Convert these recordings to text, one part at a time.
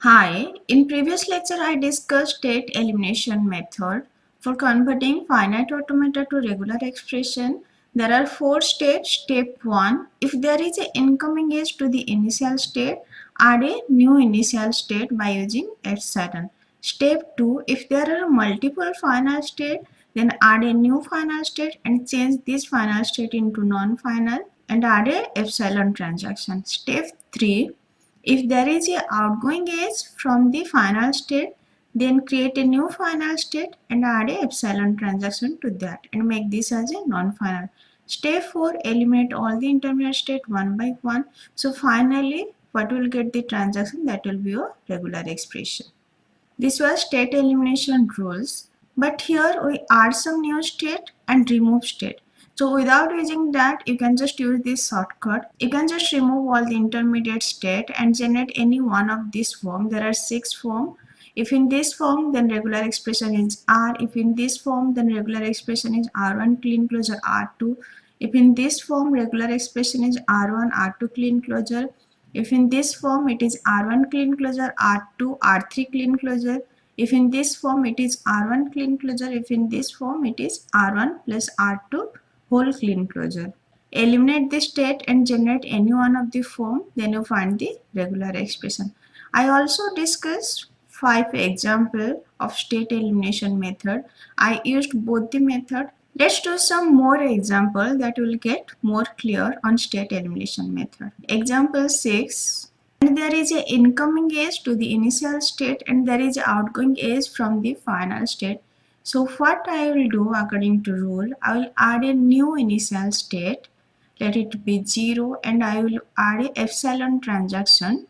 Hi, in previous lecture I discussed state elimination method. For converting finite automata to regular expression, there are four steps. Step 1, if there is an incoming edge to the initial state, add a new initial state by using epsilon. Step 2, if there are multiple final state, then add a new final state and change this final state into non-final and add a epsilon transaction. Step 3, if there is a outgoing edge from the final state, then create a new final state and add a epsilon transaction to that and make this as a non-final. Step 4, eliminate all the intermediate state one by one. So finally, what will get the transaction? That will be a regular expression. This was state elimination rules, but here we add some new state and remove state. So without using that, you can just use this shortcut. You can just remove all the intermediate state and generate any one of this form. There are 6 forms. If in this form, then regular expression is R. If in this form, then regular expression is R1 clean closure R2. If in this form, regular expression is R1 R2 clean closure. If in this form it is R1 clean closure, R2, R3 clean closure. If in this form it is R1 clean closure, if in this form it is R1 plus R2 whole clean closure. Eliminate the state and generate any one of the form, then you find the regular expression. I also discussed 5 examples of state elimination method. I used both the method. Let's do some more example that will get more clear on state elimination method. Example 6. And there is an incoming edge to the initial state and there is an outgoing edge from the final state. So what I will do according to rule, I will add a new initial state, let it be 0, and I will add a epsilon transaction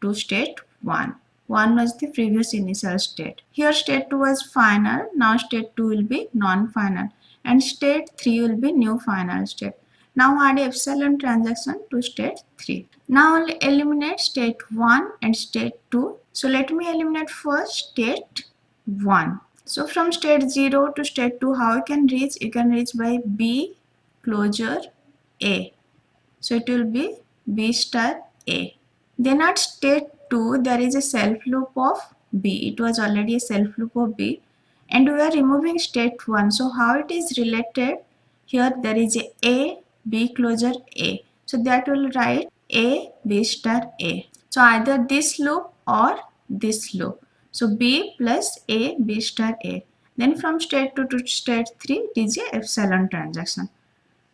to state 1. 1 was the previous initial state. Here state 2 was final, now state 2 will be non-final and state 3 will be new final state. Now add epsilon transaction to state 3. Now I'll eliminate state 1 and state 2. So let me eliminate first state 1. So from state 0 to state 2, how you can reach? You can reach by B closure A. So it will be B star A. Then at state 2, there is a self loop of B. It was already a self loop of B. And we are removing state 1. So how it is related? Here there is a B closure A. So that will write A B star A. So either this loop or this loop. So B plus A B star A. Then from state 2 to state 3, it is a epsilon transaction.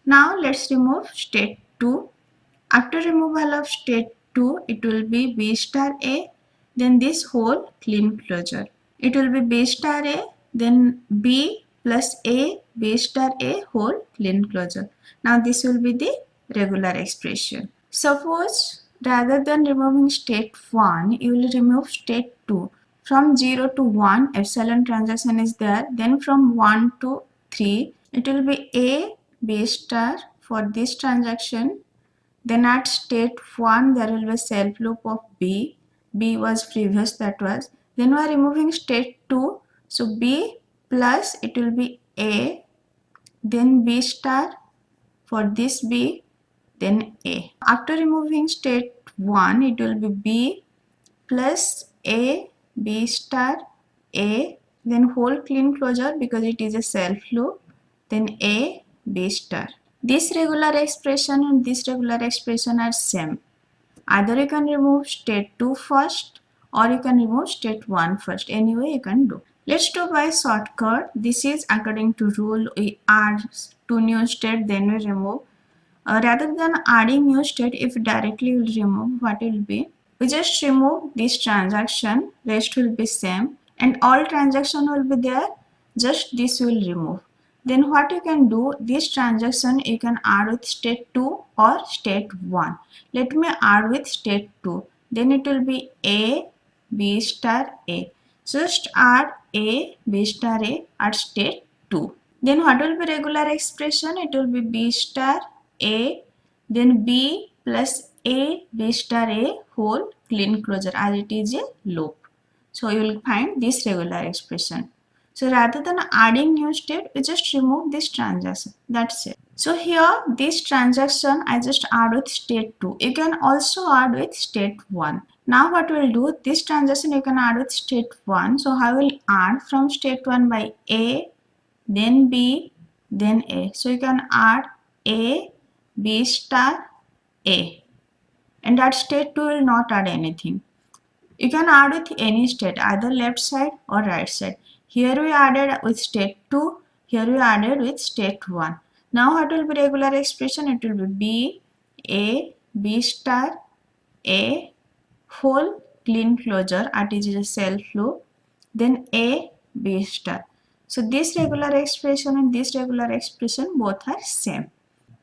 Now let's remove state 2. After removal of state 2, it will be B star A, then this whole clean closure. It will be B star A, then B plus A, B star A whole clean closure. Now this will be the regular expression. Suppose rather than removing state 1, you will remove state 2. From 0 to 1, epsilon transaction is there. Then from 1 to 3, it will be A, B star for this transaction. Then at state 1, there will be self loop of B. B was previous, that was. Then we are removing state 2. So B plus it will be A, then B star for this B, then A. After removing state 1, it will be B plus A, B star, A, then whole clean closure because it is a self loop, then A, B star. This regular expression and this regular expression are same. Either you can remove state 2 first or you can remove state 1 first. Anyway, you can do. Let's do by shortcut. This is according to rule. We add two new state, then we remove. Rather than adding new state, if directly we will remove, what will be? We just remove this transaction, rest will be same, and all transaction will be there, just this will remove. Then what you can do, this transaction you can add with state 2 or state 1. Let me add with state 2. Then it will be A, B star A. Just add A, B star A at state 2. Then what will be regular expression? It will be B star A, then B plus A, B star A whole clean closure as it is a loop. So you will find this regular expression. So rather than adding new state, we just remove this transaction. That's it. So here this transaction I just add with state 2. You can also add with state 1. Now what we'll do, this transaction you can add with state 1. So I will add from state 1 by A, then B, then A. So you can add A, B star, A. And that state 2 will not add anything. You can add with any state, either left side or right side. Here we added with state 2, here we added with state 1. Now what will be regular expression? It will be B, A, B star, A, whole clean closure, that is a self loop, then A, B star. So this regular expression and this regular expression both are same.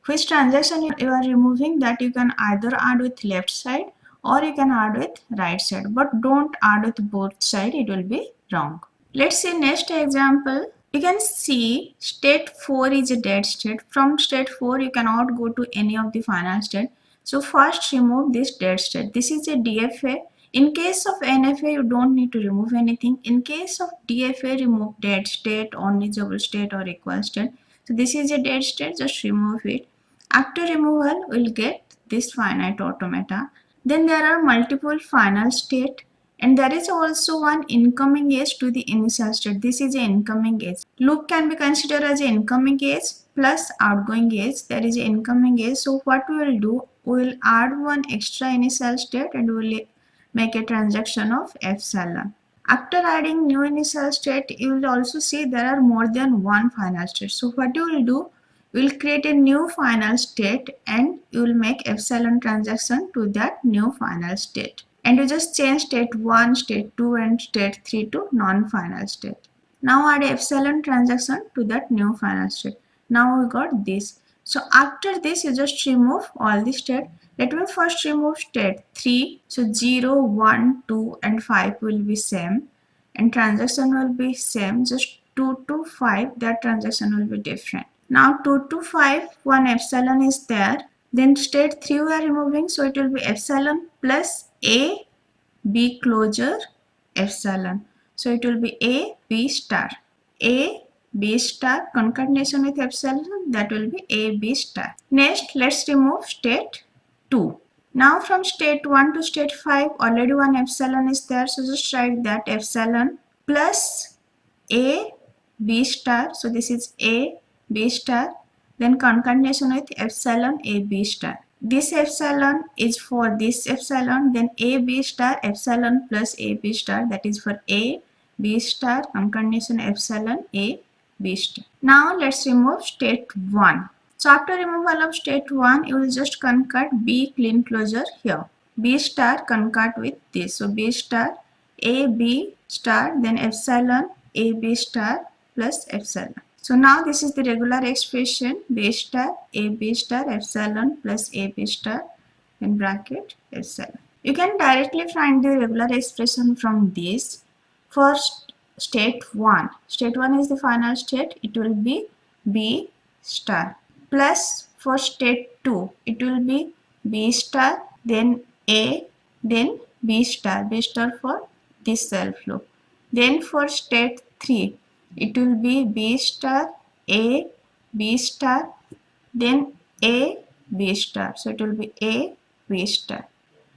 Which transaction you are removing, that you can either add with left side or you can add with right side, but don't add with both side, it will be wrong. Let's see next example. You can see state 4 is a dead state. From state 4 you cannot go to any of the final state. So first remove this dead state. This is a DFA. In case of NFA you don't need to remove anything. In case of DFA, remove dead state, unusable state or equal state. So this is a dead state, just remove it. After removal we'll get this finite automata. Then there are multiple final state. And there is also one incoming edge to the initial state. This is an incoming edge. Loop can be considered as an incoming edge plus outgoing edge. There is an incoming edge. So what we will do, we will add one extra initial state and we will make a transaction of epsilon. After adding new initial state, you will also see there are more than one final state. So what you will do, we will create a new final state and you will make epsilon transaction to that new final state. And you just change state 1, state 2 and state 3 to non-final state. Now add epsilon transaction to that new final state. Now we got this. So after this you just remove all the state. Let me first remove state 3. So 0, 1, 2 and 5 will be same. And transaction will be same. Just 2 to 5, that transaction will be different. Now 2 to 5, one epsilon is there. Then state 3 we are removing. So it will be epsilon plus A, B closure, epsilon. So it will be A, B star. A, B star concatenation with epsilon, that will be A, B star. Next, let's remove state 2. Now from state 1 to state 5, already one epsilon is there. So just write that epsilon plus A, B star. So this is A, B star. Then concatenation with epsilon A, B star. This epsilon is for this epsilon, then A, B star, epsilon plus A, B star, that is for A, B star, concatenation epsilon A, B star. Now let's remove state 1. So after removal of state 1, you will just concat B clean closure here. B star concat with this. So B star, A, B star, then epsilon A, B star plus epsilon. So now this is the regular expression, B star, A, B star, epsilon plus A, B star in bracket epsilon. You can directly find the regular expression from this. First, state 1. State 1 is the final state. It will be B star. Plus for state 2, it will be B star, then A, then B star for this self loop. Then for state 3, it will be B star, A, B star, then A, B star. So it will be A, B star.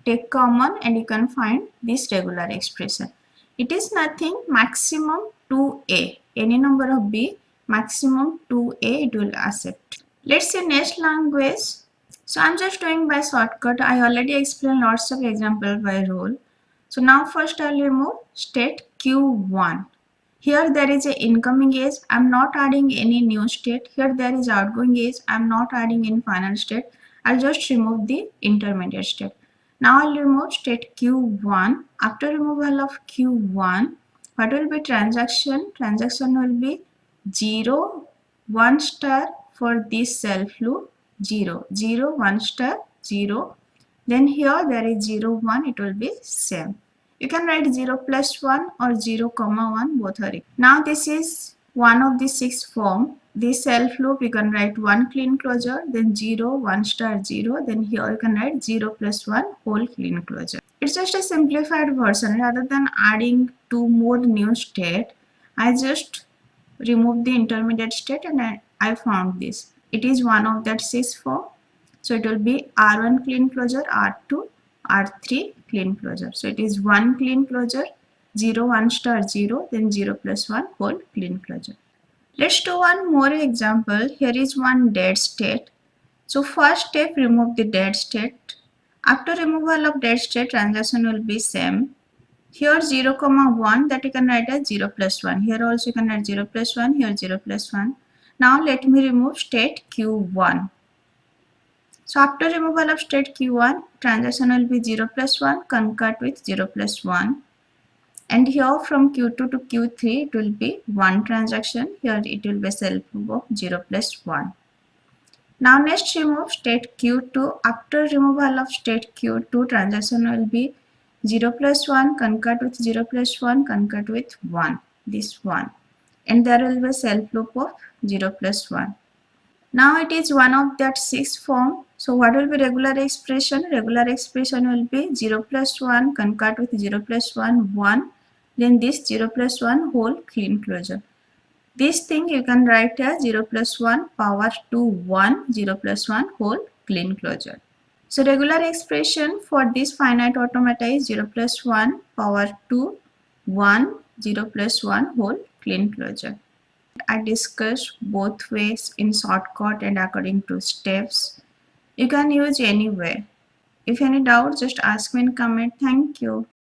Take common and you can find this regular expression. It is nothing, maximum 2A. Any number of B, maximum 2A it will accept. Let's see next language. So I'm just doing by shortcut. I already explained lots of examples by rule. So now first I'll remove state Q1. Here there is an incoming edge. I'm not adding any new state. Here there is outgoing edge. I'm not adding any final state. I'll just remove the intermediate state. Now I'll remove state Q1. After removal of Q1, what will be transaction? Transaction will be 0, 1 star for this self loop, 0, 0, 1 star, 0. Then here there is 0, 1, it will be same. You can write 0 plus 1 or 0 comma 1, both are equal. Now this is one of the 6 form. This self loop you can write 1 clean closure, then 0, 1 star 0, then here you can write 0 plus 1 whole clean closure. It's just a simplified version. Rather than adding 2 more new state, I just removed the intermediate state and I found this. It is one of that 6 form. So it will be R1 clean closure, R2, R3 clean closure. So it is 1 clean closure, 0 1 star 0, then 0 plus 1 whole clean closure. Let's do one more example. Here is one dead state. So first step, remove the dead state. After removal of dead state, transaction will be same. Here 0, 1, that you can write as 0 plus 1. Here also you can write 0 plus 1, here 0 plus 1. Now let me remove state Q1. So after removal of state Q1, transaction will be 0 plus 1 concurred with 0 plus 1. And here from Q2 to Q3 it will be 1 transaction. Here it will be self of 0 plus 1. Now next remove state Q2. After removal of state Q2, transaction will be 0 plus 1 concurred with 0 plus 1 concurred with 1. This 1. And there will be self loop of 0 plus 1. Now it is one of that 6 form. So what will be regular expression? Regular expression will be 0 plus 1 concurred with 0 plus 1, 1. Then this 0 plus 1 whole clean closure. This thing you can write as 0 plus 1 power to 1, 0 plus 1 whole clean closure. So regular expression for this finite automata is 0 plus 1 power to 1, 0 plus 1 whole clean closure. I discussed both ways in shortcut and according to steps. You can use any way. If any doubt, just ask me in comment. Thank you.